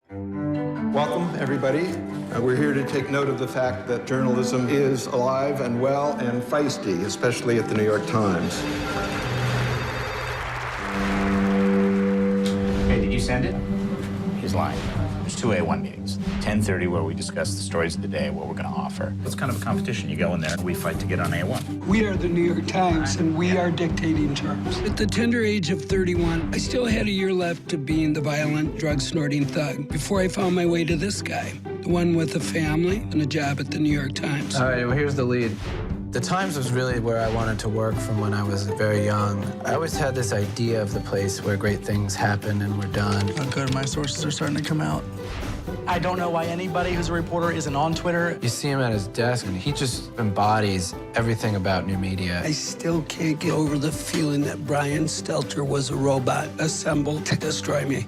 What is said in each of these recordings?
Welcome, everybody. We're here to take note of the fact that journalism is alive and well and feisty, especially at the New York Times. Hey, did you send it? He's lying. There's two A1 meetings. 10:30 where we discuss the stories of the day and what we're going to offer. It's kind of a competition. You go in there, we fight to get on A1. We are the New York Times, and we are dictating terms. At the tender age of 31, I still had a year left of being the violent, drug-snorting thug before I found my way to this guy, the one with a family and a job at the New York Times. All right, well, here's the lead. The Times was really where I wanted to work from when I was very young. I always had this idea of the place where great things happen and were done. Oh, good, my sources are starting to come out. I don't know why anybody who's a reporter isn't on Twitter. You see him at his desk, and he just embodies everything about new media. I still can't get over the feeling that Brian Stelter was a robot assembled to destroy me.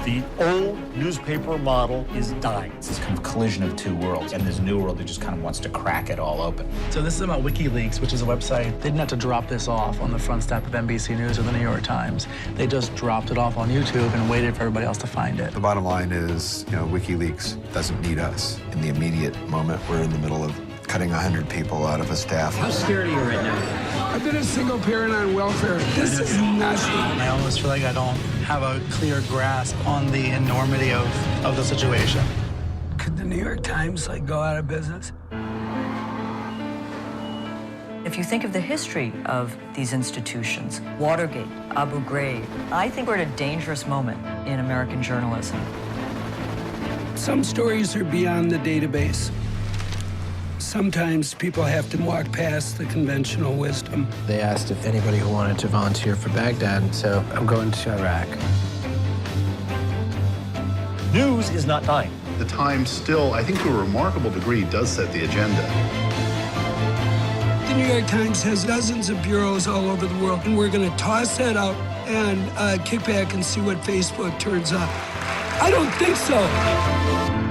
The old newspaper model is dying. It's this kind of collision of two worlds, and this new world that just kind of wants to crack it all open. So this is about WikiLeaks, which is a website. They didn't have to drop this off on the front step of NBC News or the New York Times. They just dropped it off on YouTube and waited for everybody else to find it. The bottom line is, WikiLeaks doesn't need us. In the immediate moment, we're in the middle of cutting 100 people out of a staff. How scared are you right now? I've been a single parent on welfare. This is nothing. I almost feel like I don't have a clear grasp on the enormity of the situation. Could the New York Times, go out of business? If you think of the history of these institutions, Watergate, Abu Ghraib, I think we're at a dangerous moment in American journalism. Some stories are beyond the database. Sometimes people have to walk past the conventional wisdom. They asked if anybody who wanted to volunteer for Baghdad, so I'm going to Iraq. News is not dying. The Times still, I think to a remarkable degree, does set the agenda. The New York Times has dozens of bureaus all over the world, and we're going to toss that out and kick back and see what Facebook turns up. I don't think so.